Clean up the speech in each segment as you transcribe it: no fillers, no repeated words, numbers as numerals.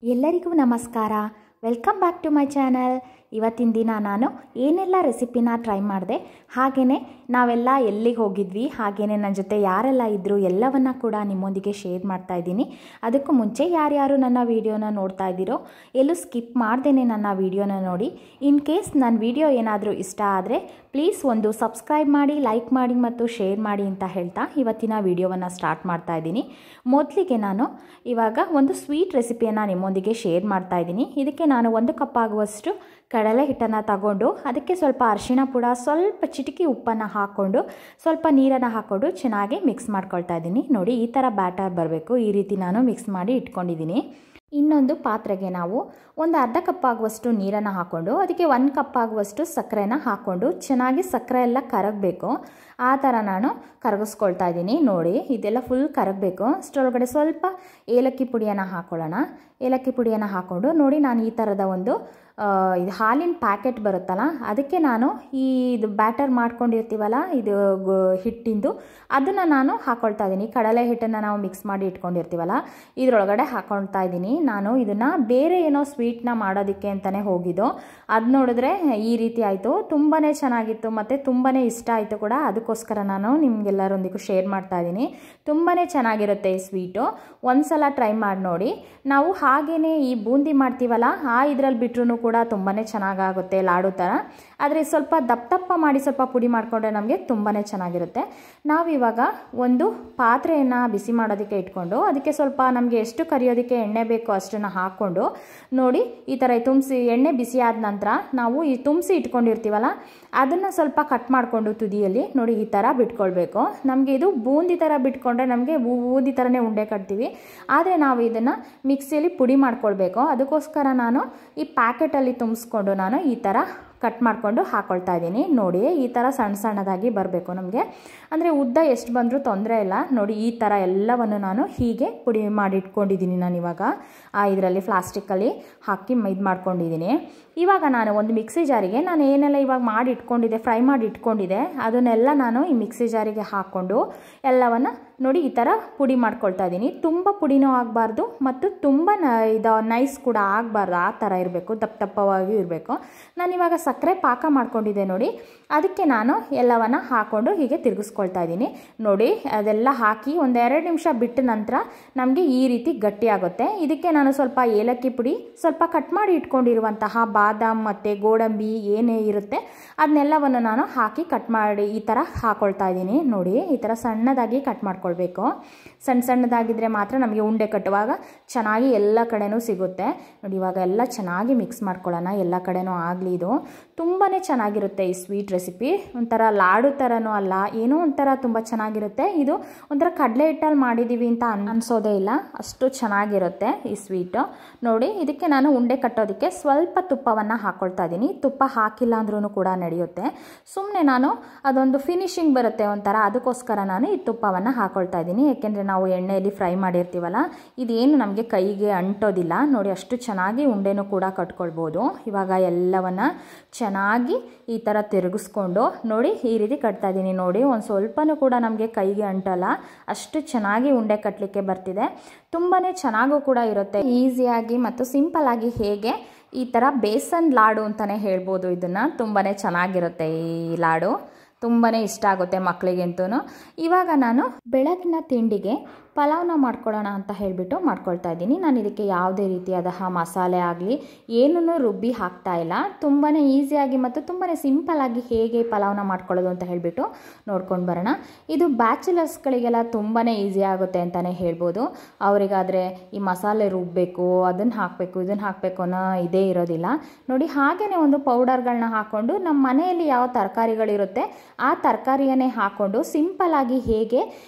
ಎಲ್ಲರಿಗೂ ನಮಸ್ಕಾರ. Welcome back to my channel. ಇವತ್ತಿನ ದಿನ ನಾನು ಏನೆಲ್ಲ ರೆಸಿಪಿನ ಟ್ರೈ ಮಾಡಿದೆ, ಹಾಗೆಯೇ ನಾವೆಲ್ಲ ಎಲ್ಲಿಗೆ ಹೋಗಿದ್ವಿ, ಹಾಗೆಯೇ ನನ್ನ ಜೊತೆ ಯಾರೆಲ್ಲ ಇದ್ದರು ಎಲ್ಲವನ್ನು ಕೂಡ ನಿಮ್ಮೊಂದಿಗೆ ಶೇರ್ ಮಾಡ್ತಾ ಇದ್ದೀನಿ. ಅದಕ್ಕೂ ಮುಂಚೆ ಯಾರ್ಯಾರು ನನ್ನ ವೀಡಿಯೋನ ನೋಡ್ತಾ ಇದ್ದೀರೋ ಎಲ್ಲೂ ಸ್ಕಿಪ್ ಮಾಡ್ದೇನೆ ನನ್ನ ವೀಡಿಯೋನ ನೋಡಿ. ಇನ್ ಕೇಸ್ ನನ್ನ ವೀಡಿಯೋ ಏನಾದರೂ ಇಷ್ಟ ಆದರೆ ಪ್ಲೀಸ್ ಒಂದು ಸಬ್ಸ್ಕ್ರೈಬ್ ಮಾಡಿ, ಲೈಕ್ ಮಾಡಿ ಮತ್ತು ಶೇರ್ ಮಾಡಿ ಅಂತ ಹೇಳ್ತಾ ಇವತ್ತಿನ ವೀಡಿಯೋವನ್ನು ಸ್ಟಾರ್ಟ್ ಮಾಡ್ತಾ ಇದ್ದೀನಿ. ಮೊದಲಿಗೆ ನಾನು ಇವಾಗ ಒಂದು ಸ್ವೀಟ್ ರೆಸಿಪಿಯನ್ನು ನಿಮ್ಮೊಂದಿಗೆ ಶೇರ್ ಮಾಡ್ತಾ ಇದ್ದೀನಿ. ಇದಕ್ಕೆ ನಾನು 1 ಕಪ್ ಆಗುವಷ್ಟು ಕಡಲೆ ಹಿಟ್ಟನ್ನು ತಗೊಂಡು ಅದಕ್ಕೆ ಸ್ವಲ್ಪ ಅರಿಶಿಣ ಪುಡ, ಸ್ವಲ್ಪ ಚಿಟಿಕೆ ಉಪ್ಪನ್ನು ಹಾಕ್ಕೊಂಡು ಸ್ವಲ್ಪ ನೀರನ್ನು ಹಾಕ್ಕೊಂಡು ಚೆನ್ನಾಗಿ ಮಿಕ್ಸ್ ಮಾಡ್ಕೊಳ್ತಾ ಇದ್ದೀನಿ. ನೋಡಿ, ಈ ಥರ ಬ್ಯಾಟರ್ ಬರಬೇಕು. ಈ ರೀತಿ ನಾನು ಮಿಕ್ಸ್ ಮಾಡಿ ಇಟ್ಕೊಂಡಿದ್ದೀನಿ. ಇನ್ನೊಂದು ಪಾತ್ರೆಗೆ ನಾವು ಒಂದು ಅರ್ಧ ಕಪ್ ಆಗುವಷ್ಟು ನೀರನ್ನು ಹಾಕ್ಕೊಂಡು ಅದಕ್ಕೆ 1 ಕಪ್ ಆಗುವಷ್ಟು ಸಕ್ಕರೆನ ಹಾಕ್ಕೊಂಡು ಚೆನ್ನಾಗಿ ಸಕ್ಕರೆ ಎಲ್ಲ ಕರಗಬೇಕು. ಆ ಥರ ನಾನು ಕರಗಿಸ್ಕೊಳ್ತಾ ಇದ್ದೀನಿ. ನೋಡಿ, ಇದೆಲ್ಲ ಫುಲ್ ಕರಗಬೇಕು. ಅಷ್ಟರೊಳಗಡೆ ಸ್ವಲ್ಪ ಏಲಕ್ಕಿ ಪುಡಿಯನ್ನು ಹಾಕ್ಕೊಳ್ಳೋಣ. ಏಲಕ್ಕಿ ಪುಡಿಯನ್ನು ಹಾಕ್ಕೊಂಡು ನೋಡಿ, ನಾನು ಈ ಥರದ ಒಂದು ಇದು ಹಾಲಿನ ಪ್ಯಾಕೆಟ್ ಬರುತ್ತಲ್ಲ, ಅದಕ್ಕೆ ನಾನು ಇದು ಬ್ಯಾಟರ್ ಮಾಡ್ಕೊಂಡಿರ್ತೀವಲ್ಲ, ಇದು ಹಿಟ್ಟಿಂದು, ಅದನ್ನು ನಾನು ಹಾಕ್ಕೊಳ್ತಾ ಇದ್ದೀನಿ. ಕಡಲೆ ಹಿಟ್ಟನ್ನು ನಾವು ಮಿಕ್ಸ್ ಮಾಡಿ ಇಟ್ಕೊಂಡಿರ್ತೀವಲ್ಲ, ಇದರೊಳಗಡೆ ಹಾಕ್ಕೊಳ್ತಾ ಇದ್ದೀನಿ. ನಾನು ಇದನ್ನು ಬೇರೆ ಏನೋ ಸ್ವೀಟ್ನ ಮಾಡೋದಕ್ಕೆ ಅಂತಲೇ ಹೋಗಿದ್ದು. ಅದು ನೋಡಿದ್ರೆ ಈ ರೀತಿ ಆಯಿತು. ತುಂಬಾ ಚೆನ್ನಾಗಿತ್ತು ಮತ್ತು ತುಂಬಾ ಇಷ್ಟ ಆಯಿತು ಕೂಡ. ಅದಕ್ಕೋಸ್ಕರ ನಾನು ನಿಮಗೆಲ್ಲರೊಂದಿಗೂ ಶೇರ್ ಮಾಡ್ತಾ ಇದ್ದೀನಿ. ತುಂಬಾ ಚೆನ್ನಾಗಿರುತ್ತೆ ಈ ಸ್ವೀಟು. ಒಂದು ಸಲ ಟ್ರೈ ಮಾಡಿ ನೋಡಿ. ನಾವು ಹಾಗೆಯೇ ಈ ಬೂಂದಿ ಮಾಡ್ತೀವಲ್ಲ, ಇದರಲ್ಲಿ ಬಿಟ್ರೂ ಕೂಡ ತುಂಬಾ ಚೆನ್ನಾಗಾಗುತ್ತೆ, ಲಾಡು ಥರ. ಆದರೆ ಸ್ವಲ್ಪ ದಪ್ಪ ಮಾಡಿ ಸ್ವಲ್ಪ ಪುಡಿ ಮಾಡಿಕೊಂಡ್ರೆ ನಮಗೆ ತುಂಬಾ ಚೆನ್ನಾಗಿರುತ್ತೆ. ನಾವಿವಾಗ ಒಂದು ಪಾತ್ರೆಯನ್ನು ಬಿಸಿ ಮಾಡೋದಕ್ಕೆ ಇಟ್ಕೊಂಡು ಅದಕ್ಕೆ ಸ್ವಲ್ಪ ನಮಗೆ ಎಷ್ಟು ಕರಿಯೋದಕ್ಕೆ ಎಣ್ಣೆ ಬೇಕೋ ಅಷ್ಟನ್ನು ಹಾಕ್ಕೊಂಡು ನೋಡಿ, ಈ ಥರ ತುಂಬಿಸಿ ಎಣ್ಣೆ ಬಿಸಿ ಆದ ನಂತರ ನಾವು ಈ ತುಂಬಿಸಿ ಇಟ್ಕೊಂಡಿರ್ತೀವಲ್ಲ, ಅದನ್ನು ಸ್ವಲ್ಪ ಕಟ್ ಮಾಡಿಕೊಂಡು ತುದಿಯಲ್ಲಿ ನೋಡಿ ಈ ಥರ ಬಿಟ್ಕೊಳ್ಬೇಕು. ನಮಗೆ ಇದು ಬೂಂದಿ ಥರ ಬಿಟ್ಕೊಂಡ್ರೆ ನಮಗೆ ಬೂಂದಿ ಥರನೇ ಉಂಡೆ ಕಟ್ತೀವಿ. ಆದರೆ ನಾವು ಇದನ್ನು ಮಿಕ್ಸಿಯಲ್ಲಿ ಪುಡಿ ಮಾಡ್ಕೊಳ್ಬೇಕು. ಅದಕ್ಕೋಸ್ಕರ ನಾನು ಈ ಪ್ಯಾಕೆಟಲ್ಲಿ ತುಂಬಿಸ್ಕೊಂಡು ನಾನು ಈ ಥರ ಕಟ್ ಮಾಡಿಕೊಂಡು ಹಾಕ್ಕೊಳ್ತಾ ಇದ್ದೀನಿ. ನೋಡಿ, ಈ ಥರ ಸಣ್ಣ ಸಣ್ಣದಾಗಿ ಬರಬೇಕು ನಮಗೆ. ಅಂದರೆ ಉದ್ದ ಎಷ್ಟು ಬಂದರೂ ತೊಂದರೆ ಇಲ್ಲ. ನೋಡಿ, ಈ ಥರ ಎಲ್ಲವನ್ನು ನಾನು ಹೀಗೆ ಪುಡಿ ಮಾಡಿ ಇಟ್ಕೊಂಡಿದ್ದೀನಿ. ನಾನು ಇವಾಗ ಇದರಲ್ಲಿ ಪ್ಲಾಸ್ಟಿಕ್ಕಲ್ಲಿ ಹಾಕಿ ಇದು ಮಾಡ್ಕೊಂಡಿದ್ದೀನಿ. ಇವಾಗ ನಾನು ಒಂದು ಮಿಕ್ಸಿ ಜಾರಿಗೆ ನಾನು ಏನೆಲ್ಲ ಇವಾಗ ಮಾಡಿ ಇಟ್ಕೊಂಡಿದ್ದೆ, ಫ್ರೈ ಮಾಡಿ ಇಟ್ಕೊಂಡಿದ್ದೆ, ಅದನ್ನೆಲ್ಲ ನಾನು ಈ ಮಿಕ್ಸಿ ಜಾರಿಗೆ ಹಾಕ್ಕೊಂಡು ಎಲ್ಲವನ್ನು ನೋಡಿ ಈ ಥರ ಪುಡಿ ಮಾಡ್ಕೊಳ್ತಾ ಇದ್ದೀನಿ. ತುಂಬ ಪುಡಿನೂ ಆಗಬಾರ್ದು ಮತ್ತು ತುಂಬ ನೈಸ್ ಕೂಡ ಆಗಬಾರ್ದು. ಆ ಥರ ಇರಬೇಕು, ದಪ್ಪವಾಗಿ ಇರಬೇಕು. ನಾನಿವಾಗ ಸಕ್ಕರೆ ಪಾಕ ಮಾಡ್ಕೊಂಡಿದ್ದೆ ನೋಡಿ, ಅದಕ್ಕೆ ನಾನು ಎಲ್ಲವನ್ನು ಹಾಕ್ಕೊಂಡು ಹೀಗೆ ತಿರುಗಿಸ್ಕೊಳ್ತಾ ಇದ್ದೀನಿ. ನೋಡಿ, ಅದೆಲ್ಲ ಹಾಕಿ ಒಂದು 2 ನಿಮಿಷ ಬಿಟ್ಟ ನಂತರ ನಮಗೆ ಈ ರೀತಿ ಗಟ್ಟಿಯಾಗುತ್ತೆ. ಇದಕ್ಕೆ ನಾನು ಸ್ವಲ್ಪ ಏಲಕ್ಕಿ ಪುಡಿ, ಸ್ವಲ್ಪ ಕಟ್ ಮಾಡಿ ಇಟ್ಕೊಂಡಿರುವಂತಹ ಬಾದಾಮ್ ಮತ್ತು ಗೋಡಂಬಿ ಏನೇ ಇರುತ್ತೆ ಅದನ್ನೆಲ್ಲವನ್ನು ನಾನು ಹಾಕಿ ಕಟ್ ಮಾಡಿ ಈ ಥರ ಹಾಕ್ಕೊಳ್ತಾ ಇದ್ದೀನಿ. ನೋಡಿ, ಈ ಥರ ಸಣ್ಣದಾಗಿ ಕಟ್ ಮಾಡ್ಕೊಳ್ಬೇಕು. ಸಣ್ಣದಾಗಿದ್ದರೆ ಮಾತ್ರ ನಮಗೆ ಉಂಡೆ ಕಟ್ಟುವಾಗ ಚೆನ್ನಾಗಿ ಎಲ್ಲ ಕಡೆನೂ ಸಿಗುತ್ತೆ. ನೋಡಿ, ಇವಾಗ ಎಲ್ಲ ಚೆನ್ನಾಗಿ ಮಿಕ್ಸ್ ಮಾಡ್ಕೊಳ್ಳೋಣ, ಎಲ್ಲ ಕಡೆನೂ ಆಗಲಿ. ಇದು ತುಂಬಾ ಚೆನ್ನಾಗಿರುತ್ತೆ ಈ ಸ್ವೀಟ್ ರೆಸಿಪಿ. ಒಂಥರ ಲಾಡು ಥರನೂ ಅಲ್ಲ, ಏನೋ ಒಂಥರ ತುಂಬ ಚೆನ್ನಾಗಿರುತ್ತೆ. ಇದು ಒಂಥರ ಕಡಲೆ ಹಿಟ್ಟಲ್ಲಿ ಮಾಡಿದ್ದೀವಿ ಅಂತ ಅನಿಸೋದೇ ಇಲ್ಲ, ಅಷ್ಟು ಚೆನ್ನಾಗಿರುತ್ತೆ ಈ ಸ್ವೀಟು. ನೋಡಿ, ಇದಕ್ಕೆ ನಾನು ಉಂಡೆ ಕಟ್ಟೋದಕ್ಕೆ ಸ್ವಲ್ಪ ತುಪ್ಪವನ್ನು ಹಾಕ್ಕೊಳ್ತಾ ಇದ್ದೀನಿ. ತುಪ್ಪ ಹಾಕಿಲ್ಲ ಅಂದ್ರೂ ಕೂಡ ನಡೆಯುತ್ತೆ. ಸುಮ್ಮನೆ ನಾನು ಅದೊಂದು ಫಿನಿಶಿಂಗ್ ಬರುತ್ತೆ ಒಂಥರ, ಅದಕ್ಕೋಸ್ಕರ ನಾನು ಈ ತುಪ್ಪವನ್ನು ಹಾಕ್ಕೊಳ್ತಾ ಇದ್ದೀನಿ. ಏಕೆಂದರೆ ನಾವು ಎಣ್ಣೆಯಲ್ಲಿ ಫ್ರೈ ಮಾಡಿರ್ತೀವಲ್ಲ, ಇದೇನು ನಮಗೆ ಕೈಗೆ ಅಂಟೋದಿಲ್ಲ. ನೋಡಿ, ಅಷ್ಟು ಚೆನ್ನಾಗಿ ಉಂಡೆನೂ ಕೂಡ ಕಟ್ಕೊಳ್ಬೋದು. ಇವಾಗ ಎಲ್ಲವನ್ನು ಚೆನ್ನಾಗಿ ಈ ಥರ ತಿರುಗಿಸ್ಕೊಂಡು ನೋಡಿ ಈ ರೀತಿ ಕಟ್ತಾ ಇದ್ದೀನಿ. ನೋಡಿ, ಒಂದು ಸ್ವಲ್ಪನೂ ಕೂಡ ನಮಗೆ ಕೈಗೆ ಅಂಟಲ್ಲ, ಅಷ್ಟು ಚೆನ್ನಾಗಿ ಉಂಡೆ ಕಟ್ಟಲಿಕ್ಕೆ ಬರ್ತಿದೆ. ತುಂಬಾ ಚೆನ್ನಾಗೂ ಕೂಡ ಇರುತ್ತೆ. ಈಸಿಯಾಗಿ ಮತ್ತು ಸಿಂಪಲ್ ಆಗಿ ಹೇಗೆ ಈ ಥರ ಬೇಸನ್ ಲಾಡು ಅಂತಲೇ ಹೇಳ್ಬೋದು. ಇದನ್ನು ತುಂಬಾ ಚೆನ್ನಾಗಿರುತ್ತೆ ಈ ಲಾಡು, ತುಂಬಾ ಇಷ್ಟ ಆಗುತ್ತೆ ಮಕ್ಕಳಿಗಂತೂ. ಇವಾಗ ನಾನು ಬೆಳಗಿನ ತಿಂಡಿಗೆ ಪಲಾವ್ನ ಮಾಡ್ಕೊಳ್ಳೋಣ ಅಂತ ಹೇಳಿಬಿಟ್ಟು ಮಾಡ್ಕೊಳ್ತಾ ಇದ್ದೀನಿ. ನಾನು ಇದಕ್ಕೆ ಯಾವುದೇ ರೀತಿಯಾದ ಮಸಾಲೆ ಆಗಲಿ ಏನೂ ರುಬ್ಬಿ ಹಾಕ್ತಾ ಇಲ್ಲ. ತುಂಬಾ ಈಸಿಯಾಗಿ ಮತ್ತು ತುಂಬಾ ಸಿಂಪಲ್ಲಾಗಿ ಹೇಗೆ ಪಲಾವ್ನ ಮಾಡ್ಕೊಳ್ಳೋದು ಅಂತ ಹೇಳಿಬಿಟ್ಟು ನೋಡ್ಕೊಂಡು ಬರೋಣ. ಇದು ಬ್ಯಾಚುಲರ್ಸ್ಗಳಿಗೆಲ್ಲ ತುಂಬಾ ಈಸಿ ಆಗುತ್ತೆ ಅಂತಲೇ ಹೇಳ್ಬೋದು. ಅವರಿಗಾದರೆ ಈ ಮಸಾಲೆ ರುಬ್ಬಬೇಕು, ಅದನ್ನು ಹಾಕಬೇಕು, ಇದನ್ನು ಹಾಕಬೇಕು ಅನ್ನೋ ಇದೇ ಇರೋದಿಲ್ಲ. ನೋಡಿ, ಹಾಗೆಯೇ ಒಂದು ಪೌಡರ್ಗಳನ್ನ ಹಾಕ್ಕೊಂಡು ನಮ್ಮ ಮನೆಯಲ್ಲಿ ಯಾವ ತರಕಾರಿಗಳಿರುತ್ತೆ ಆ ತರಕಾರಿಯನ್ನೇ ಹಾಕ್ಕೊಂಡು ಸಿಂಪಲ್ಲಾಗಿ ಹೇಗೆ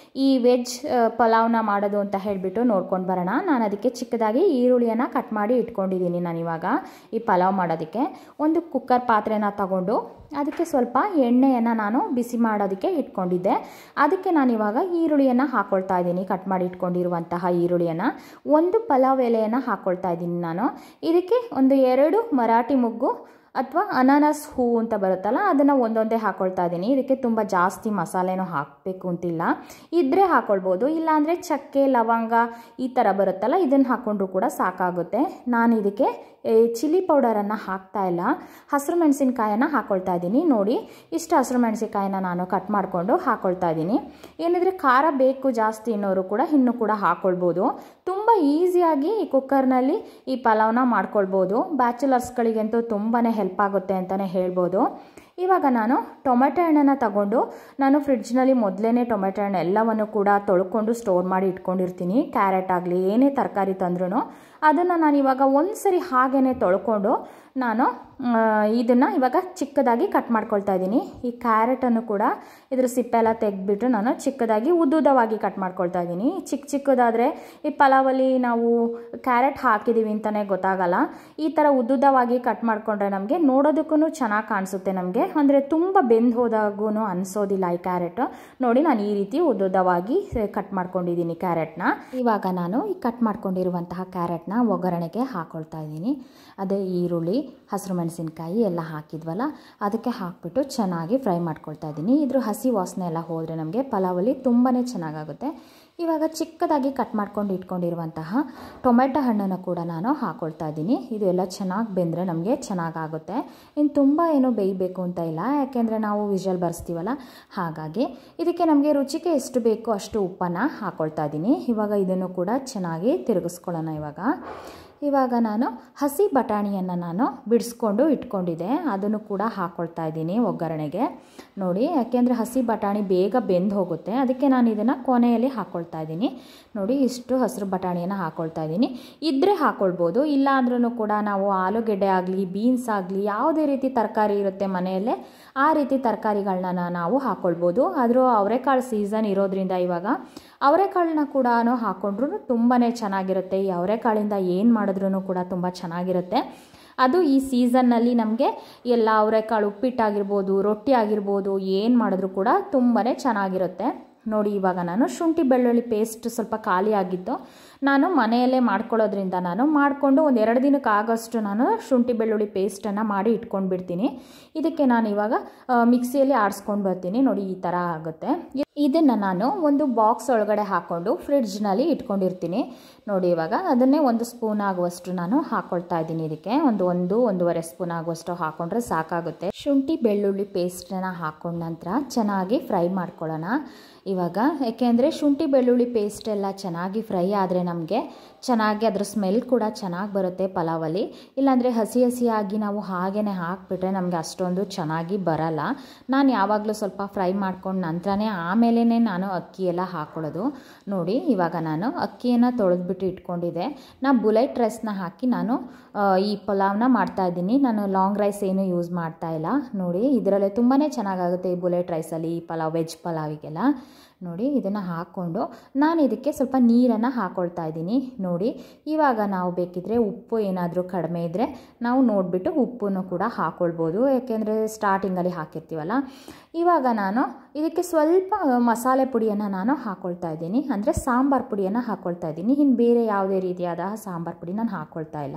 ಈ ವೆಜ್ ಪಲಾವ್ನ ಮಾಡೋದು ಅಂತ ಹೇಳಿಬಿಟ್ಟು ನೋಡ್ಕೊಂಡು ಬರೋಣ. ನಾನು ಅದಕ್ಕೆ ಚಿಕ್ಕದಾಗಿ ಈರುಳ್ಳಿಯನ್ನು ಕಟ್ ಮಾಡಿ ಇಟ್ಕೊಂಡಿದ್ದೀನಿ. ನಾನಿವಾಗ ಈ ಪಲಾವ್ ಮಾಡೋದಕ್ಕೆ ಒಂದು ಕುಕ್ಕರ್ ಪಾತ್ರೆನ ತಗೊಂಡು ಅದಕ್ಕೆ ಸ್ವಲ್ಪ ಎಣ್ಣೆಯನ್ನು ನಾನು ಬಿಸಿ ಮಾಡೋದಕ್ಕೆ ಇಟ್ಕೊಂಡಿದ್ದೆ. ಅದಕ್ಕೆ ನಾನಿವಾಗ ಈರುಳ್ಳಿಯನ್ನು ಹಾಕ್ಕೊಳ್ತಾ ಇದ್ದೀನಿ. ಕಟ್ ಮಾಡಿ ಇಟ್ಕೊಂಡಿರುವಂತಹ ಈರುಳ್ಳಿಯನ್ನು, ಒಂದು ಪಲಾವ್ ಎಲೆಯನ್ನು ಹಾಕ್ಕೊಳ್ತಾ ಇದ್ದೀನಿ ನಾನು. ಇದಕ್ಕೆ ಒಂದು 2 ಮರಾಠಿ ಮೊಗ್ಗು ಅಥವಾ ಅನಾನಸ್ ಹೂ ಅಂತ ಬರುತ್ತಲ್ಲ ಅದನ್ನು ಒಂದೊಂದೇ ಹಾಕ್ಕೊಳ್ತಾ ಇದ್ದೀನಿ. ಇದಕ್ಕೆ ತುಂಬ ಜಾಸ್ತಿ ಮಸಾಲೆನೂ ಹಾಕಬೇಕು ಅಂತಿಲ್ಲ, ಇದ್ದರೆ ಹಾಕ್ಕೊಳ್ಬೋದು. ಇಲ್ಲಾಂದರೆ ಚಕ್ಕೆ ಲವಂಗ ಈ ಥರ ಬರುತ್ತಲ್ಲ ಇದನ್ನು ಹಾಕ್ಕೊಂಡ್ರೂ ಕೂಡ ಸಾಕಾಗುತ್ತೆ. ನಾನು ಇದಕ್ಕೆ ಚಿಲ್ಲಿ ಪೌಡರನ್ನು ಹಾಕ್ತಾ ಇಲ್ಲ, ಹಸಿರು ಮೆಣಸಿನ್ಕಾಯನ್ನು ಹಾಕ್ಕೊಳ್ತಾ ಇದ್ದೀನಿ. ನೋಡಿ ಇಷ್ಟು ಹಸಿರು ಮೆಣಸಿನ್ಕಾಯಿನ ನಾನು ಕಟ್ ಮಾಡಿಕೊಂಡು ಹಾಕ್ಕೊಳ್ತಾ ಇದ್ದೀನಿ. ಏನಿದ್ರೆ ಖಾರ ಬೇಕು ಜಾಸ್ತಿ ಅನ್ನೋರು ಕೂಡ ಇನ್ನೂ ಕೂಡ ಹಾಕ್ಕೊಳ್ಬೋದು. ತುಂಬ ಈಸಿಯಾಗಿ ಈ ಕುಕ್ಕರ್ನಲ್ಲಿ ಈ ಪಲಾವ್ನ ಮಾಡ್ಕೊಳ್ಬೋದು. ಬ್ಯಾಚುಲರ್ಸ್ಗಳಿಗಂತೂ ತುಂಬಾ ಹೆಲ್ಪ್ ಆಗುತ್ತೆ ಅಂತಲೇ ಹೇಳ್ಬೋದು. ಇವಾಗ ನಾನು ಟೊಮೆಟೊ ಹಣ್ಣನ್ನು ತಗೊಂಡು ನಾನು ಫ್ರಿಡ್ಜ್ನಲ್ಲಿ ಮೊದಲೇ ಟೊಮೆಟೊ ಹಣ್ಣು ಎಲ್ಲವನ್ನು ಕೂಡ ತೊಳ್ಕೊಂಡು ಸ್ಟೋರ್ ಮಾಡಿ ಇಟ್ಕೊಂಡಿರ್ತೀನಿ. ಕ್ಯಾರೆಟ್ ಆಗಲಿ ಏನೇ ತರಕಾರಿ ತಂದ್ರೂ ಅದನ್ನು ನಾನು ಇವಾಗ ಒಂದು ಸರಿ ಹಾಗೇ ತೊಳ್ಕೊಂಡು ನಾನು ಇದನ್ನು ಇವಾಗ ಚಿಕ್ಕದಾಗಿ ಕಟ್ ಮಾಡ್ಕೊಳ್ತಾ ಇದ್ದೀನಿ. ಈ ಕ್ಯಾರೆಟನ್ನು ಕೂಡ ಇದ್ರ ಸಿಪ್ಪೆ ಎಲ್ಲ ತೆಗೆದ್ಬಿಟ್ಟು ನಾನು ಚಿಕ್ಕದಾಗಿ ಉದ್ದುದ್ದವಾಗಿ ಕಟ್ ಮಾಡ್ಕೊಳ್ತಾ ಇದ್ದೀನಿ. ಚಿಕ್ಕದಾದರೆ ಈ ಪಲಾವಲ್ಲಿ ನಾವು ಕ್ಯಾರೆಟ್ ಹಾಕಿದ್ದೀವಿ ಅಂತಲೇ ಗೊತ್ತಾಗಲ್ಲ. ಈ ಥರ ಉದ್ದುದ್ದವಾಗಿ ಕಟ್ ಮಾಡಿಕೊಂಡ್ರೆ ನಮಗೆ ನೋಡೋದಕ್ಕೂ ಚೆನ್ನಾಗಿ ಕಾಣಿಸುತ್ತೆ. ನಮಗೆ ಅಂದರೆ ತುಂಬ ಬೆಂದು ಹೋದಾಗೂ ಅನಿಸೋದಿಲ್ಲ ಈ ಕ್ಯಾರೆಟ್. ನೋಡಿ ನಾನು ಈ ರೀತಿ ಉದ್ದುದ್ದವಾಗಿ ಕಟ್ ಮಾಡ್ಕೊಂಡಿದ್ದೀನಿ ಕ್ಯಾರೆಟ್ನ. ಇವಾಗ ನಾನು ಈ ಕಟ್ ಮಾಡ್ಕೊಂಡಿರುವಂತಹ ಕ್ಯಾರೆಟ್ನ ಒಗ್ಗರಣೆಗೆ ಹಾಕ್ಕೊಳ್ತಾ ಇದ್ದೀನಿ. ಅದೇ ಈರುಳ್ಳಿ ಹಸಿರು ಮೆಣಸಿನ್ಕಾಯಿ ಎಲ್ಲ ಹಾಕಿದ್ವಲ್ಲ ಅದಕ್ಕೆ ಹಾಕಿಬಿಟ್ಟು ಚೆನ್ನಾಗಿ ಫ್ರೈ ಮಾಡ್ಕೊಳ್ತಾ ಇದ್ದೀನಿ. ಇದ್ರ ಹಸಿ ವಾಸನೆ ಎಲ್ಲ ಹೋದರೆ ನಮಗೆ ಪಲಾವಲ್ಲಿ ತುಂಬಾ ಚೆನ್ನಾಗಾಗುತ್ತೆ. ಇವಾಗ ಚಿಕ್ಕದಾಗಿ ಕಟ್ ಮಾಡ್ಕೊಂಡು ಇಟ್ಕೊಂಡಿರುವಂತಹ ಟೊಮೆಟೊ ಹಣ್ಣನ್ನು ಕೂಡ ನಾನು ಹಾಕ್ಕೊಳ್ತಾ ಇದ್ದೀನಿ. ಇದು ಎಲ್ಲ ಚೆನ್ನಾಗಿ ಬೆಂದರೆ ನಮಗೆ ಚೆನ್ನಾಗಾಗುತ್ತೆ. ಇನ್ನು ತುಂಬ ಏನೋ ಬೇಯಬೇಕು ಅಂತ ಇಲ್ಲ, ಯಾಕೆಂದರೆ ನಾವು ವಿಷಲ್ ಬರ್ಸ್ತೀವಲ್ಲ, ಹಾಗಾಗಿ ಇದಕ್ಕೆ ನಮಗೆ ರುಚಿಗೆ ಎಷ್ಟು ಬೇಕೋ ಅಷ್ಟು ಉಪ್ಪನ್ನು ಹಾಕ್ಕೊಳ್ತಾ ಇದ್ದೀನಿ. ಇವಾಗ ಇದನ್ನು ಕೂಡ ಚೆನ್ನಾಗಿ ತಿರುಗಿಸ್ಕೊಳ್ಳೋಣ. ಇವಾಗ ನಾನು ಹಸಿ ಬಟಾಣಿಯನ್ನು ನಾನು ಬಿಡಿಸ್ಕೊಂಡು ಇಟ್ಕೊಂಡಿದ್ದೆ, ಅದನ್ನು ಕೂಡ ಹಾಕ್ಕೊಳ್ತಾ ಇದ್ದೀನಿ ಒಗ್ಗರಣೆಗೆ. ನೋಡಿ ಯಾಕೆಂದರೆ ಹಸಿ ಬಟಾಣಿ ಬೇಗ ಬೆಂದು ಹೋಗುತ್ತೆ, ಅದಕ್ಕೆ ನಾನು ಇದನ್ನು ಕೊನೆಯಲ್ಲಿ ಹಾಕ್ಕೊಳ್ತಾ ಇದ್ದೀನಿ. ನೋಡಿ ಇಷ್ಟು ಹಸಿರು ಬಟಾಣಿಯನ್ನು ಹಾಕ್ಕೊಳ್ತಾ ಇದ್ದೀನಿ. ಇದ್ದರೆ ಹಾಕ್ಕೊಳ್ಬೋದು, ಇಲ್ಲ ಅಂದ್ರೂ ಕೂಡ ನಾವು ಆಲೂಗೆಡ್ಡೆ ಆಗಲಿ ಬೀನ್ಸ್ ಆಗಲಿ ಯಾವುದೇ ರೀತಿ ತರಕಾರಿ ಇರುತ್ತೆ ಮನೆಯಲ್ಲೇ ಆ ರೀತಿ ತರಕಾರಿಗಳನ್ನ ನಾವು ಹಾಕ್ಕೊಳ್ಬೋದು. ಆದರೂ ಅವರೆಕಾಳು ಸೀಸನ್ ಇರೋದ್ರಿಂದ ಇವಾಗ ಅವರೆಕಾಳನ್ನ ಕೂಡ ಹಾಕ್ಕೊಂಡ್ರೂ ತುಂಬಾ ಚೆನ್ನಾಗಿರುತ್ತೆ. ಈ ಅವರೆಕಾಳಿಂದ ಏನು ಮಾಡಿದ್ರೂ ಕೂಡ ತುಂಬ ಚೆನ್ನಾಗಿರುತ್ತೆ. ಅದು ಈ ಸೀಸನ್ನಲ್ಲಿ ನಮಗೆ ಎಲ್ಲ ಅವರೆಕಾಳು ಉಪ್ಪಿಟ್ಟಾಗಿರ್ಬೋದು, ರೊಟ್ಟಿ ಆಗಿರ್ಬೋದು, ಏನು ಮಾಡಿದ್ರೂ ಕೂಡ ತುಂಬಾ ಚೆನ್ನಾಗಿರುತ್ತೆ. ನೋಡಿ ಇವಾಗ ನಾನು ಶುಂಠಿ ಬೆಳ್ಳುಳ್ಳಿ ಪೇಸ್ಟ್ ಸ್ವಲ್ಪ ಖಾಲಿ ಆಗಿತ್ತು, ನಾನು ಮನೆಯಲ್ಲೇ ಮಾಡ್ಕೊಳ್ಳೋದ್ರಿಂದ ನಾನು ಮಾಡಿಕೊಂಡು ಒಂದು 2 ದಿನಕ್ಕೆ ಆಗೋಷ್ಟು ನಾನು ಶುಂಠಿ ಬೆಳ್ಳುಳ್ಳಿ ಪೇಸ್ಟನ್ನು ಮಾಡಿ ಇಟ್ಕೊಂಡು ಬಿಡ್ತೀನಿ. ಇದಕ್ಕೆ ನಾನು ಇವಾಗ ಮಿಕ್ಸಿಯಲ್ಲಿ ಆಡಿಸ್ಕೊಂಡು ಬರ್ತೀನಿ. ನೋಡಿ ಈ ಥರ ಆಗುತ್ತೆ. ಇದನ್ನು ನಾನು ಒಂದು ಬಾಕ್ಸ್ ಒಳಗಡೆ ಹಾಕ್ಕೊಂಡು ಫ್ರಿಡ್ಜ್ನಲ್ಲಿ ಇಟ್ಕೊಂಡಿರ್ತೀನಿ. ನೋಡಿ ಇವಾಗ ಅದನ್ನೇ 1 ಸ್ಪೂನ್ ಆಗುವಷ್ಟು ನಾನು ಹಾಕ್ಕೊಳ್ತಾ ಇದ್ದೀನಿ. ಇದಕ್ಕೆ ಒಂದೂವರೆ ಸ್ಪೂನ್ ಆಗುವಷ್ಟು ಹಾಕ್ಕೊಂಡ್ರೆ ಸಾಕಾಗುತ್ತೆ. ಶುಂಠಿ ಬೆಳ್ಳುಳ್ಳಿ ಪೇಸ್ಟನ್ನು ಹಾಕ್ಕೊಂಡ ನಂತರ ಚೆನ್ನಾಗಿ ಫ್ರೈ ಮಾಡ್ಕೊಳ್ಳೋಣ ಇವಾಗ. ಯಾಕೆಂದರೆ ಶುಂಠಿ ಬೆಳ್ಳುಳ್ಳಿ ಪೇಸ್ಟ್ ಎಲ್ಲ ಚೆನ್ನಾಗಿ ಫ್ರೈ ಆದರೆ ನಮಗೆ ಚೆನ್ನಾಗಿ ಅದರ ಸ್ಮೆಲ್ ಕೂಡ ಚೆನ್ನಾಗಿ ಬರುತ್ತೆ ಪಲಾವಲ್ಲಿ. ಇಲ್ಲಾಂದರೆ ಹಸಿಯಾಗಿ ನಾವು ಹಾಗೇ ಹಾಕಿಬಿಟ್ರೆ ನಮಗೆ ಅಷ್ಟೊಂದು ಚೆನ್ನಾಗಿ ಬರಲ್ಲ. ನಾನು ಯಾವಾಗಲೂ ಸ್ವಲ್ಪ ಫ್ರೈ ಮಾಡ್ಕೊಂಡು ನಂತರನೇ ಆಮೇಲೆ ನಾನು ಅಕ್ಕಿ ಎಲ್ಲ ಹಾಕ್ಕೊಳ್ಳೋದು. ನೋಡಿ ಇವಾಗ ನಾನು ಅಕ್ಕಿಯನ್ನು ತೊಳೆದ್ಬಿಟ್ಟು ಇಟ್ಕೊಂಡಿದ್ದೆ. ನಾನು ಬುಲೆಟ್ ರೈಸ್ನ ಹಾಕಿ ನಾನು ಈ ಪಲಾವ್ನ ಮಾಡ್ತಾಯಿದ್ದೀನಿ. ನಾನು ಲಾಂಗ್ ರೈಸ್ ಏನೂ ಯೂಸ್ ಮಾಡ್ತಾ ಇಲ್ಲ. ನೋಡಿ ಇದರಲ್ಲೇ ತುಂಬಾ ಚೆನ್ನಾಗಾಗುತ್ತೆ ಈ ಬುಲೆಟ್ ರೈಸಲ್ಲಿ, ಈ ಪಲಾವ್ ವೆಜ್ ಪಲಾವಿಗೆಲ್ಲ. ನೋಡಿ ಇದನ್ನು ಹಾಕ್ಕೊಂಡು ನಾನು ಇದಕ್ಕೆ ಸ್ವಲ್ಪ ನೀರನ್ನು ಹಾಕ್ಕೊಳ್ತಾ ಇದ್ದೀನಿ. ನೋಡಿ ಇವಾಗ ನಾವು ಬೇಕಿದ್ರೆ ಉಪ್ಪು ಏನಾದರೂ ಕಡಿಮೆ ಇದ್ದರೆ ನಾವು ನೋಡಿಬಿಟ್ಟು ಉಪ್ಪನ್ನು ಕೂಡ ಹಾಕ್ಕೊಳ್ಬೋದು, ಯಾಕೆಂದರೆ ಸ್ಟಾರ್ಟಿಂಗಲ್ಲಿ ಹಾಕಿರ್ತೀವಲ್ಲ. ಇವಾಗ ನಾನು ಇದಕ್ಕೆ ಸ್ವಲ್ಪ ಮಸಾಲೆ ಪುಡಿಯನ್ನು ನಾನು ಹಾಕ್ಕೊಳ್ತಾ ಇದ್ದೀನಿ, ಅಂದರೆ ಸಾಂಬಾರು ಪುಡಿಯನ್ನು ಹಾಕ್ಕೊಳ್ತಾ ಇದ್ದೀನಿ. ಇನ್ನು ಬೇರೆ ಯಾವುದೇ ರೀತಿಯಾದ ಸಾಂಬಾರು ಪುಡಿ ನಾನು ಹಾಕ್ಕೊಳ್ತಾ ಇಲ್ಲ.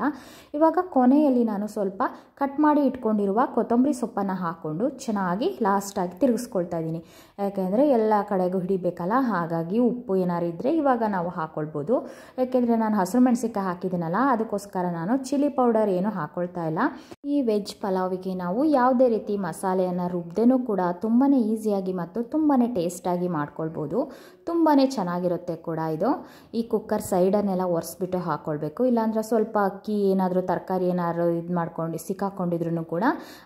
ಇವಾಗ ಕೊನೆಯಲ್ಲಿ ನಾನು ಸ್ವಲ್ಪ ಕಟ್ ಮಾಡಿ ಇಟ್ಕೊಂಡಿರುವ ಕೊತ್ತಂಬರಿ ಸೊಪ್ಪನ್ನು ಹಾಕ್ಕೊಂಡು ಚೆನ್ನಾಗಿ ಲಾಸ್ಟಾಗಿ ತಿರುಗಿಸ್ಕೊಳ್ತಾ ಇದ್ದೀನಿ. ಯಾಕೆಂದರೆ ಎಲ್ಲ ಕಡೆಗೂ ಹಿಡಿಬೇಕಲ್ಲ, ಹಾಗಾಗಿ ಉಪ್ಪು ಏನಾರು ಇದ್ದರೆ ಇವಾಗ ನಾವು ಹಾಕ್ಕೊಳ್ಬೋದು. ಯಾಕೆಂದರೆ ನಾನು ಹಸಿರು ಮೆಣಸಿನ್ಕಾಯಿ ಹಾಕಿದ್ದೀನಲ್ಲ, ಅದಕ್ಕೋಸ್ಕರ ನಾನು ಚಿಲ್ಲಿ ಪೌಡರ್ ಏನು ಹಾಕ್ಕೊಳ್ತಾ ಇಲ್ಲ. ಈ ವೆಜ್ ಪಲಾವಿಗೆ ನಾವು ಯಾವುದೇ ರೀತಿ ಮಸಾಲೆಯನ್ನು ರುಬ್ದೇನೂ ಕೂಡ ತುಂಬಾ ಈಸಿಯಾಗಿ ಮತ್ತು ತುಂಬಾ ಟೇಸ್ಟಾಗಿ ಮಾಡ್ಕೊಳ್ಬೋದು. ತುಂಬಾ ಚೆನ್ನಾಗಿರುತ್ತೆ ಕೂಡ ಇದು. ಈ ಕುಕ್ಕರ್ ಸೈಡನ್ನೆಲ್ಲ ಒರೆಸ್ಬಿಟ್ಟು ಹಾಕ್ಕೊಳ್ಬೇಕು, ಇಲ್ಲಾಂದರೆ ಸ್ವಲ್ಪ ಅಕ್ಕಿ ಏನಾದರೂ ತರಕಾರಿ ಏನಾದರೂ ಇದು ಮಾಡ್ಕೊಂಡು ಸಿಕ್ಕಾಕೊಂಡಿದ್ರೂ ಕೂಡ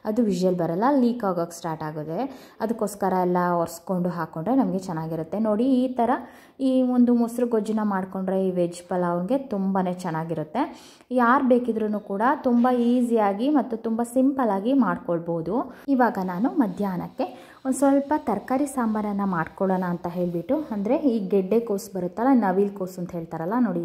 ಅದು ವಿಷಲ್ ಬರಲ್ಲ, ಲೀಕ್ ಆಗೋಕ್ಕೆ ಸ್ಟಾರ್ಟ್ ಆಗುತ್ತೆ. ಅದಕ್ಕೋಸ್ಕರ ಎಲ್ಲ ಒರೆಸ್ಕೊಂಡು ಹಾಕ್ಕೊಂಡ್ರೆ ನಮಗೆ ಚೆನ್ನಾಗಿರುತ್ತೆ. ನೋಡಿ ಈ ಥರ ಈ ಒಂದು ಮೊಸರು ಗೊಜ್ಜನ್ನ ಮಾಡಿಕೊಂಡ್ರೆ ಈ ವೆಜ್ ಪಲಾವ್ಗೆ ತುಂಬಾ ಚೆನ್ನಾಗಿರುತ್ತೆ. ಯಾರು ಬೇಕಿದ್ರೂ ಕೂಡ ತುಂಬ ಈಸಿಯಾಗಿ ಮತ್ತು ತುಂಬ ಸಿಂಪಲಾಗಿ ಮಾಡ್ಕೊಳ್ಬೋದು. ಇವಾಗ ನಾನು ಮಧ್ಯಾಹ್ನಕ್ಕೆ ಒಂದು ಸ್ವಲ್ಪ ತರಕಾರಿ ಸಾಂಬಾರನ್ನು ಮಾಡ್ಕೊಳ್ಳೋಣ ಅಂತ ಹೇಳಿಬಿಟ್ಟು, ಅಂದರೆ ಈ ಗೆಡ್ಡೆ ಕೋಸು ಬರುತ್ತಲ್ಲ, ನವಿಲು ಕೋಸು ಅಂತ ಹೇಳ್ತಾರಲ್ಲ, ನೋಡಿ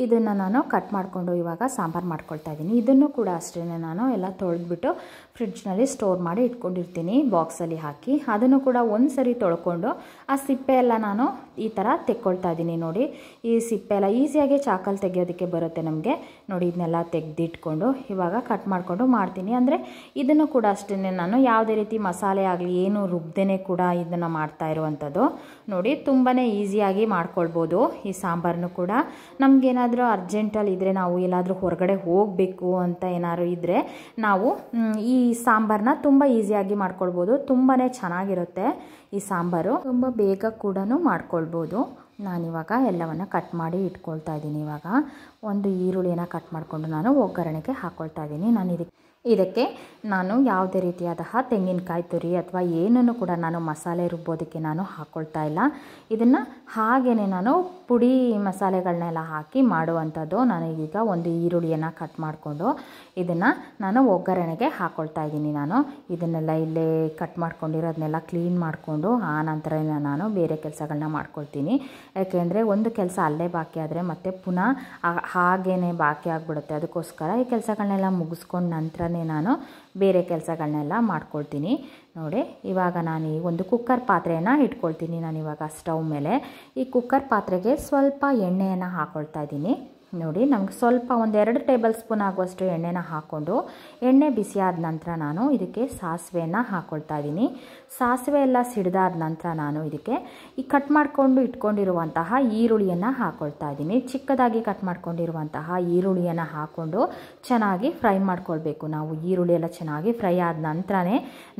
ಇದನ್ನು ನಾನು ಕಟ್ ಮಾಡಿಕೊಂಡು ಇವಾಗ ಸಾಂಬಾರು ಮಾಡ್ಕೊಳ್ತಾ ಇದ್ದೀನಿ. ಇದನ್ನು ಕೂಡ ಅಷ್ಟೇ ನಾನು ಎಲ್ಲ ತೊಳೆದ್ಬಿಟ್ಟು ಫ್ರಿಡ್ಜ್ನಲ್ಲಿ ಸ್ಟೋರ್ ಮಾಡಿ ಇಟ್ಕೊಂಡಿರ್ತೀನಿ ಬಾಕ್ಸಲ್ಲಿ ಹಾಕಿ. ಅದನ್ನು ಕೂಡ ಒಂದು ಸರಿ ತೊಳ್ಕೊಂಡು ಆ ಸಿಪ್ಪೆ ಎಲ್ಲ ನಾನು ಈ ಥರ ತೆಕ್ಕೊಳ್ತಾ ಇದ್ದೀನಿ ನೋಡಿ. ಈ ಸಿಪ್ಪೆ ಎಲ್ಲ ಈಸಿಯಾಗಿ ಚಾಕಲ್ಲಿ ತೆಗೆಯೋದಕ್ಕೆ ಬರುತ್ತೆ ನಮಗೆ ನೋಡಿ. ಇದನ್ನೆಲ್ಲ ತೆಗೆದಿಟ್ಕೊಂಡು ಇವಾಗ ಕಟ್ ಮಾಡಿಕೊಂಡು ಮಾಡ್ತೀನಿ. ಅಂದರೆ ಇದನ್ನು ಕೂಡ ಅಷ್ಟೇ ನಾನು ಯಾವುದೇ ರೀತಿ ಮಸಾಲೆ ಆಗಲಿ ಏನು ರುಬ್ದೇನೆ ಕೂಡ ಇದನ್ನು ಮಾಡ್ತಾ ಇರುವಂಥದ್ದು ನೋಡಿ. ತುಂಬಾ ಈಸಿಯಾಗಿ ಮಾಡ್ಕೊಳ್ಬೋದು ಈ ಸಾಂಬಾರನ್ನು ಕೂಡ. ನಮಗೇನಾದರೂ ಅರ್ಜೆಂಟಲ್ಲಿ ಇದ್ದರೆ, ನಾವು ಎಲ್ಲಾದರೂ ಹೊರಗಡೆ ಹೋಗಬೇಕು ಅಂತ ಏನಾದ್ರು ಇದ್ದರೆ ನಾವು ಈ ಸಾಂಬಾರನ್ನ ತುಂಬ ಈಸಿಯಾಗಿ ಮಾಡ್ಕೊಳ್ಬೋದು. ತುಂಬಾ ಚೆನ್ನಾಗಿರುತ್ತೆ ಈ ಸಾಂಬಾರು, ತುಂಬ ಬೇಗ ಕೂಡ ಮಾಡ್ಕೊಳ್ಬೋದು. ನಾನಿವಾಗ ಎಲ್ಲವನ್ನು ಕಟ್ ಮಾಡಿ ಇಟ್ಕೊಳ್ತಾ ಇದ್ದೀನಿ. ಇವಾಗ ಒಂದು ಈರುಳ್ಳಿನ ಕಟ್ ಮಾಡಿಕೊಂಡು ನಾನು ಒಗ್ಗರಣೆಗೆ ಹಾಕ್ಕೊಳ್ತಾ ಇದ್ದೀನಿ. ಇದಕ್ಕೆ ನಾನು ಯಾವುದೇ ರೀತಿಯಾದ ತೆಂಗಿನಕಾಯಿ ತುರಿ ಅಥವಾ ಏನನ್ನು ಕೂಡ ನಾನು ಮಸಾಲೆ ರುಬ್ಬೋದಕ್ಕೆ ನಾನು ಹಾಕ್ಕೊಳ್ತಾ ಇಲ್ಲ. ಇದನ್ನು ಹಾಗೇ ನಾನು ಪುಡಿ ಮಸಾಲೆಗಳನ್ನೆಲ್ಲ ಹಾಕಿ ಮಾಡುವಂಥದ್ದು. ನಾನೀಗ ಒಂದು ಈರುಳ್ಳಿಯನ್ನು ಕಟ್ ಮಾಡಿಕೊಂಡು ಇದನ್ನು ನಾನು ಒಗ್ಗರಣೆಗೆ ಹಾಕ್ಕೊಳ್ತಾ ಇದ್ದೀನಿ. ನಾನು ಇದನ್ನೆಲ್ಲ ಇಲ್ಲೇ ಕಟ್ ಮಾಡ್ಕೊಂಡಿರೋದನ್ನೆಲ್ಲ ಕ್ಲೀನ್ ಮಾಡಿಕೊಂಡು ಆ ನಂತರ ನಾನು ಬೇರೆ ಕೆಲಸಗಳನ್ನ ಮಾಡ್ಕೊಳ್ತೀನಿ. ಯಾಕೆಂದರೆ ಒಂದು ಕೆಲಸ ಅಲ್ಲೇ ಬಾಕಿ ಆದರೆ ಮತ್ತೆ ಪುನಃ ಹಾಗೇ ಬಾಕಿ ಆಗಿಬಿಡುತ್ತೆ. ಅದಕ್ಕೋಸ್ಕರ ಈ ಕೆಲಸಗಳನ್ನೆಲ್ಲ ಮುಗಿಸ್ಕೊಂಡು ನಂತರನೇ ನಾನು ಬೇರೆ ಕೆಲಸಗಳನ್ನೆಲ್ಲ ಮಾಡ್ಕೊಳ್ತೀನಿ ನೋಡಿ. ಇವಾಗ ನಾನು ಒಂದು ಕುಕ್ಕರ್ ಪಾತ್ರೆಯನ್ನು ಇಟ್ಕೊಳ್ತೀನಿ. ನಾನಿವಾಗ ಸ್ಟವ್ ಮೇಲೆ ಈ ಕುಕ್ಕರ್ ಪಾತ್ರೆಗೆ ಸ್ವಲ್ಪ ಎಣ್ಣೆಯನ್ನು ಹಾಕ್ಕೊಳ್ತಾ ಇದ್ದೀನಿ ನೋಡಿ. ನಮ್ಗೆ ಸ್ವಲ್ಪ 1-2 ಟೇಬಲ್ ಸ್ಪೂನ್ ಆಗುವಷ್ಟು ಎಣ್ಣೆನ ಹಾಕ್ಕೊಂಡು ಎಣ್ಣೆ ಬಿಸಿಯಾದ ನಂತರ ನಾನು ಇದಕ್ಕೆ ಸಾಸಿವೆಯನ್ನು ಹಾಕ್ಕೊಳ್ತಾ ಇದ್ದೀನಿ. ಸಾಸಿವೆ ಎಲ್ಲ ಸಿಡಿದಾದ ನಂತರ ನಾನು ಇದಕ್ಕೆ ಈ ಕಟ್ ಮಾಡಿಕೊಂಡು ಇಟ್ಕೊಂಡಿರುವಂತಹ ಈರುಳ್ಳಿಯನ್ನು ಹಾಕ್ಕೊಳ್ತಾ ಇದ್ದೀನಿ. ಚಿಕ್ಕದಾಗಿ ಕಟ್ ಮಾಡ್ಕೊಂಡಿರುವಂತಹ ಈರುಳ್ಳಿಯನ್ನು ಹಾಕ್ಕೊಂಡು ಚೆನ್ನಾಗಿ ಫ್ರೈ ಮಾಡ್ಕೊಳ್ಬೇಕು ನಾವು. ಈರುಳ್ಳಿ ಎಲ್ಲ ಚೆನ್ನಾಗಿ ಫ್ರೈ ಆದ ನಂತರನೇ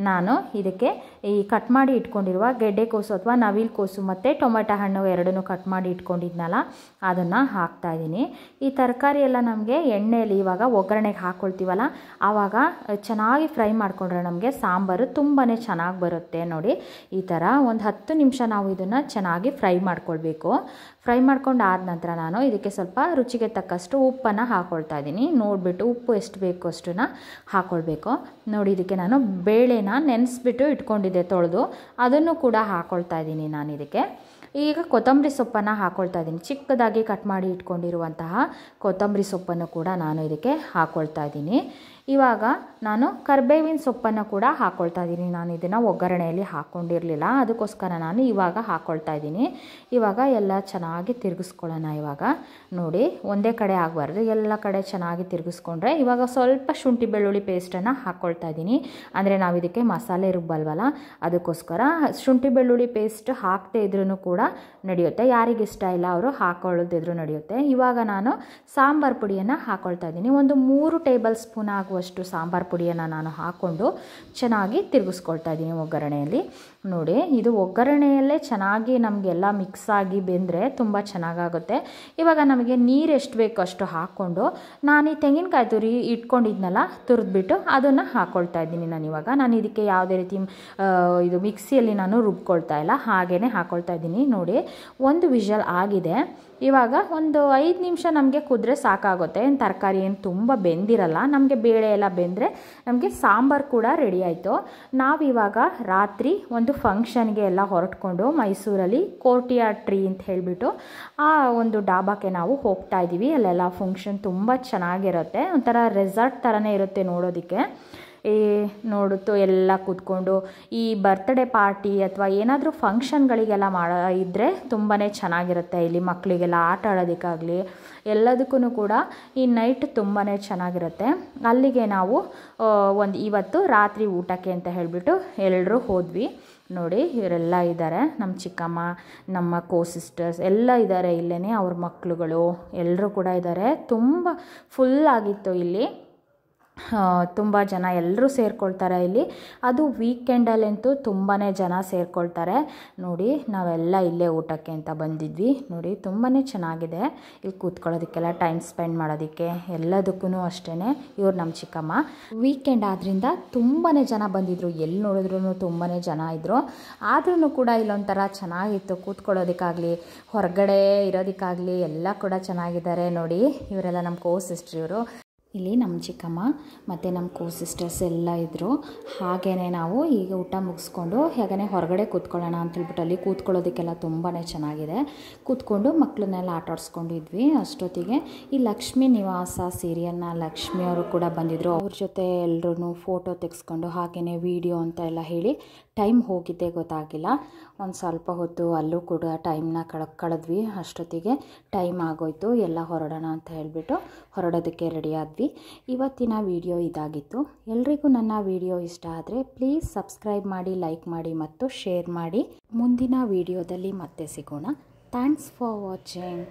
ನಾನು ಇದಕ್ಕೆ ಈ ಕಟ್ ಮಾಡಿ ಇಟ್ಕೊಂಡಿರುವ ಗೆಡ್ಡೆಕೋಸು ಅಥವಾ ನವಿಲುಕೋಸು ಮತ್ತು ಟೊಮೆಟೊ ಹಣ್ಣು ಎರಡನ್ನೂ ಕಟ್ ಮಾಡಿ ಇಟ್ಕೊಂಡಿದ್ನಲ್ಲ ಅದನ್ನು ಹಾಕ್ತಾ ಇದ್ದೀನಿ. ಈ ತರಕಾರಿ ಎಲ್ಲ ನಮಗೆ ಎಣ್ಣೆಯಲ್ಲಿ ಇವಾಗ ಒಗ್ಗರಣೆಗೆ ಹಾಕ್ಕೊಳ್ತೀವಲ್ಲ ಆವಾಗ ಚೆನ್ನಾಗಿ ಫ್ರೈ ಮಾಡಿಕೊಂಡ್ರೆ ನಮಗೆ ಸಾಂಬಾರು ತುಂಬಾ ಚೆನ್ನಾಗಿ ಬರುತ್ತೆ ನೋಡಿ. ಈ ಥರ ಒಂದು 10 ನಿಮಿಷ ನಾವು ಇದನ್ನು ಚೆನ್ನಾಗಿ ಫ್ರೈ ಮಾಡ್ಕೊಳ್ಬೇಕು. ಫ್ರೈ ಮಾಡ್ಕೊಂಡು ಆದ ನಂತರ ನಾನು ಇದಕ್ಕೆ ಸ್ವಲ್ಪ ರುಚಿಗೆ ತಕ್ಕಷ್ಟು ಉಪ್ಪನ್ನು ಹಾಕ್ಕೊಳ್ತಾ ಇದ್ದೀನಿ. ನೋಡಿಬಿಟ್ಟು ಉಪ್ಪು ಎಷ್ಟು ಬೇಕು ಅಷ್ಟನ್ನು ಹಾಕ್ಕೊಳ್ಬೇಕು ನೋಡಿ. ಇದಕ್ಕೆ ನಾನು ಬೇಳೆನ ನೆನೆಸ್ಬಿಟ್ಟು ಇಟ್ಕೊಂಡಿದ್ದೆ ತೊಳೆದು, ಅದನ್ನು ಕೂಡ ಹಾಕ್ಕೊಳ್ತಾ ಇದ್ದೀನಿ ನಾನು ಇದಕ್ಕೆ. ಈಗ ಕೊತ್ತಂಬರಿ ಸೊಪ್ಪನ್ನು ಹಾಕ್ಕೊಳ್ತಾ ಇದ್ದೀನಿ. ಚಿಕ್ಕದಾಗಿ ಕಟ್ ಮಾಡಿ ಇಟ್ಕೊಂಡಿರುವಂತಹ ಕೊತ್ತಂಬರಿ ಸೊಪ್ಪನ್ನು ಕೂಡ ನಾನು ಇದಕ್ಕೆ ಹಾಕ್ಕೊಳ್ತಾ ಇದ್ದೀನಿ. ಇವಾಗ ನಾನು ಕರಿಬೇವಿನ ಸೊಪ್ಪನ್ನು ಕೂಡ ಹಾಕ್ಕೊಳ್ತಾ ಇದ್ದೀನಿ. ನಾನು ಇದನ್ನು ಒಗ್ಗರಣೆಯಲ್ಲಿ ಹಾಕ್ಕೊಂಡಿರಲಿಲ್ಲ, ಅದಕ್ಕೋಸ್ಕರ ನಾನು ಇವಾಗ ಹಾಕ್ಕೊಳ್ತಾ ಇದ್ದೀನಿ. ಇವಾಗ ಎಲ್ಲ ಚೆನ್ನಾಗಿ ತಿರುಗಿಸ್ಕೊಳ್ಳೋಣ. ಇವಾಗ ನೋಡಿ ಒಂದೇ ಕಡೆ ಆಗಬಾರ್ದು, ಎಲ್ಲ ಕಡೆ ಚೆನ್ನಾಗಿ ತಿರುಗಿಸ್ಕೊಂಡ್ರೆ ಇವಾಗ ಸ್ವಲ್ಪ ಶುಂಠಿ ಬೆಳ್ಳುಳ್ಳಿ ಪೇಸ್ಟನ್ನು ಹಾಕ್ಕೊಳ್ತಾ ಇದ್ದೀನಿ. ಅಂದರೆ ನಾವು ಇದಕ್ಕೆ ಮಸಾಲೆ ರುಬ್ಬಲ್ವಲ್ಲ, ಅದಕ್ಕೋಸ್ಕರ ಶುಂಠಿ ಬೆಳ್ಳುಳ್ಳಿ ಪೇಸ್ಟ್ ಹಾಕದೇ ಇದ್ರೂ ಕೂಡ ನಡೆಯುತ್ತೆ. ಯಾರಿಗಿಷ್ಟ ಇಲ್ಲ ಅವರು ಹಾಕೊಳ್ಳೋದಿದ್ರೂ ನಡೆಯುತ್ತೆ. ಇವಾಗ ನಾನು ಸಾಂಬಾರು ಪುಡಿಯನ್ನು ಹಾಕ್ಕೊಳ್ತಾ ಇದ್ದೀನಿ. ಒಂದು 3 ಟೇಬಲ್ ಸ್ಪೂನ್ ಆಗುವಷ್ಟು ಸಾಂಬಾರು ಪುಡಿಯನ್ನು ನಾನು ಹಾಕ್ಕೊಂಡು ಚೆನ್ನಾಗಿ ತಿರುಗಿಸ್ಕೊಳ್ತಾ ಇದ್ದೀನಿ ಒಗ್ಗರಣೆಯಲ್ಲಿ ನೋಡಿ. ಇದು ಒಗ್ಗರಣೆಯಲ್ಲೇ ಚೆನ್ನಾಗಿ ನಮಗೆಲ್ಲ ಮಿಕ್ಸ್ ಆಗಿ ಬೆಂದರೆ ತುಂಬ ಚೆನ್ನಾಗಾಗುತ್ತೆ. ಇವಾಗ ನಮಗೆ ನೀರು ಎಷ್ಟು ಬೇಕೋ ಅಷ್ಟು ಹಾಕ್ಕೊಂಡು ನಾನು ಈ ತೆಂಗಿನಕಾಯಿ ತುರಿ ಇಟ್ಕೊಂಡಿದ್ನಲ್ಲ ತುರಿದ್ಬಿಟ್ಟು ಅದನ್ನು ಹಾಕ್ಕೊಳ್ತಾ ಇದ್ದೀನಿ. ನಾನು ಇದಕ್ಕೆ ಯಾವುದೇ ರೀತಿ ಇದು ಮಿಕ್ಸಿಯಲ್ಲಿ ನಾನು ರುಬ್ಕೊಳ್ತಾ ಇಲ್ಲ, ಹಾಗೇ ಹಾಕ್ಕೊಳ್ತಾ ಇದ್ದೀನಿ ನೋಡಿ. ಒಂದು ವಿಷಲ್ ಆಗಿದೆ. ಇವಾಗ ಒಂದು 5 ನಿಮಿಷ ನಮಗೆ ಕುದ್ರೆ ಸಾಕಾಗುತ್ತೆ. ತರಕಾರಿ ಏನು ತುಂಬ ಬೆಂದಿರಲ್ಲ. ನಮಗೆ ಬೇಳೆ ಎಲ್ಲ ಬೆಂದರೆ ನಮಗೆ ಸಾಂಬಾರು ಕೂಡ ರೆಡಿ ಆಯಿತು. ನಾವಿವಾಗ ರಾತ್ರಿ ಒಂದು ಫಂಕ್ಷನ್ಗೆ ಎಲ್ಲ ಹೊರಟ್ಕೊಂಡು ಮೈಸೂರಲ್ಲಿ ಕೋರ್ಟಿಯಾರ್ಡ್ ಟ್ರೀ ಅಂತ ಹೇಳಿಬಿಟ್ಟು ಆ ಒಂದು ಡಾಬಾಕ್ಕೆ ನಾವು ಹೋಗ್ತಾ ಇದ್ದೀವಿ. ಅಲ್ಲೆಲ್ಲ ಫಂಕ್ಷನ್ ತುಂಬ ಚೆನ್ನಾಗಿರುತ್ತೆ, ಒಂಥರ ರೆಸಾರ್ಟ್ ಥರನೇ ಇರುತ್ತೆ ನೋಡೋದಕ್ಕೆ. ನೋಡುತ್ತೋ ಎಲ್ಲ ಕೂತ್ಕೊಂಡು ಈ ಬರ್ತ್ಡೇ ಪಾರ್ಟಿ ಅಥವಾ ಏನಾದರೂ ಫಂಕ್ಷನ್ಗಳಿಗೆಲ್ಲ ಇದ್ದರೆ ತುಂಬಾ ಚೆನ್ನಾಗಿರುತ್ತೆ. ಇಲ್ಲಿ ಮಕ್ಕಳಿಗೆಲ್ಲ ಆಟ ಆಡೋದಕ್ಕಾಗಲಿ ಎಲ್ಲದಕ್ಕೂ ಕೂಡ ಈ ನೈಟ್ ತುಂಬಾ ಚೆನ್ನಾಗಿರುತ್ತೆ. ಅಲ್ಲಿಗೆ ನಾವು ಇವತ್ತು ರಾತ್ರಿ ಊಟಕ್ಕೆ ಅಂತ ಹೇಳಿಬಿಟ್ಟು ಎಲ್ಲರೂ ಹೋದ್ವಿ ನೋಡಿ. ಇವರೆಲ್ಲ ಇದ್ದಾರೆ, ನಮ್ಮ ಚಿಕ್ಕಮ್ಮ, ನಮ್ಮ ಸಿಸ್ಟರ್ಸ್ ಎಲ್ಲ ಇದ್ದಾರೆ ಇಲ್ಲೇ, ಅವ್ರ ಮಕ್ಕಳುಗಳು ಎಲ್ಲರೂ ಕೂಡ ಇದ್ದಾರೆ. ತುಂಬ ಫುಲ್ ಆಗಿತ್ತು ಇಲ್ಲಿ, ತುಂಬ ಜನ ಎಲ್ಲರೂ ಸೇರ್ಕೊಳ್ತಾರೆ ಇಲ್ಲಿ. ಅದು ವೀಕೆಂಡಲ್ಲಂತೂ ತುಂಬಾ ಜನ ಸೇರ್ಕೊಳ್ತಾರೆ ನೋಡಿ. ನಾವೆಲ್ಲ ಇಲ್ಲೇ ಊಟಕ್ಕೆ ಅಂತ ಬಂದಿದ್ವಿ ನೋಡಿ. ತುಂಬಾ ಚೆನ್ನಾಗಿದೆ ಇಲ್ಲಿ ಕೂತ್ಕೊಳ್ಳೋದಕ್ಕೆಲ್ಲ, ಟೈಮ್ ಸ್ಪೆಂಡ್ ಮಾಡೋದಕ್ಕೆ ಎಲ್ಲದಕ್ಕೂ ಅಷ್ಟೇ. ಇವ್ರು ನಮ್ಮ ಚಿಕ್ಕಮ್ಮ. ವೀಕೆಂಡ್ ಆದ್ದರಿಂದ ತುಂಬಾ ಜನ ಬಂದಿದ್ದರು, ಎಲ್ಲಿ ನೋಡಿದ್ರೂ ತುಂಬಾ ಜನ ಇದ್ದರು. ಆದ್ರೂ ಕೂಡ ಇಲ್ಲೊಂಥರ ಚೆನ್ನಾಗಿತ್ತು ಕೂತ್ಕೊಳ್ಳೋದಕ್ಕಾಗಲಿ ಹೊರಗಡೆ ಇರೋದಕ್ಕಾಗಲಿ ಎಲ್ಲ ಕೂಡ ಚೆನ್ನಾಗಿದ್ದಾರೆ ನೋಡಿ. ಇವರೆಲ್ಲ ನಮ್ಮ ಸಿಸ್ಟರ್ ಇವರು. ಇಲ್ಲಿ ನಮ್ಮ ಚಿಕ್ಕಮ್ಮ ಮತ್ತು ನಮ್ಮ ಸಿಸ್ಟರ್ಸ್ ಎಲ್ಲ ಇದ್ದರು. ಹಾಗೆಯೇ ನಾವು ಈಗ ಊಟ ಮುಗಿಸ್ಕೊಂಡು ಹೇಗೇ ಹೊರಗಡೆ ಕೂತ್ಕೊಳ್ಳೋಣ ಅಂತೇಳ್ಬಿಟ್ಟು ಅಲ್ಲಿ ಕೂತ್ಕೊಳ್ಳೋದಕ್ಕೆಲ್ಲ ತುಂಬಾ ಚೆನ್ನಾಗಿದೆ. ಕೂತ್ಕೊಂಡು ಮಕ್ಕಳನ್ನೆಲ್ಲ ಆಟ ಆಡಿಸ್ಕೊಂಡಿದ್ವಿ. ಅಷ್ಟೊತ್ತಿಗೆ ಈ ಲಕ್ಷ್ಮೀ ನಿವಾಸ ಸೀರಿಯಲ್ನ ಲಕ್ಷ್ಮಿಯವರು ಕೂಡ ಬಂದಿದ್ದರು. ಅವ್ರ ಜೊತೆ ಎಲ್ಲರೂ ಫೋಟೋ ತೆಗೆಸ್ಕೊಂಡು ಹಾಗೆಯೇ ವಿಡಿಯೋ ಅಂತ ಎಲ್ಲ ಹೇಳಿ ಟೈಮ್ ಹೋಗಿದ್ದೇ ಗೊತ್ತಾಗಿಲ್ಲ. ಒಂದು ಸ್ವಲ್ಪ ಹೊತ್ತು ಅಲ್ಲೂ ಕೂಡ ಟೈಮ್ನ ಕಳೆದ್ವಿ. ಅಷ್ಟೊತ್ತಿಗೆ ಟೈಮ್ ಆಗೋಯ್ತು, ಎಲ್ಲ ಹೊರಡೋಣ ಅಂತ ಹೇಳಿಬಿಟ್ಟು ಹೊರಡೋದಕ್ಕೆ ರೆಡಿ ಆದ್ವಿ. ಇವತ್ತಿನ ವಿಡಿಯೋ ಇದಾಗಿತ್ತು. ಎಲ್ರಿಗೂ ನನ್ನ ವಿಡಿಯೋ ಇಷ್ಟ ಆದರೆ ಪ್ಲೀಸ್ ಸಬ್ಸ್ಕ್ರೈಬ್ ಮಾಡಿ, ಲೈಕ್ ಮಾಡಿ ಮತ್ತು ಶೇರ್ ಮಾಡಿ. ಮುಂದಿನ ವಿಡಿಯೋದಲ್ಲಿ ಮತ್ತೆ ಸಿಗೋಣ. Thanks for watching.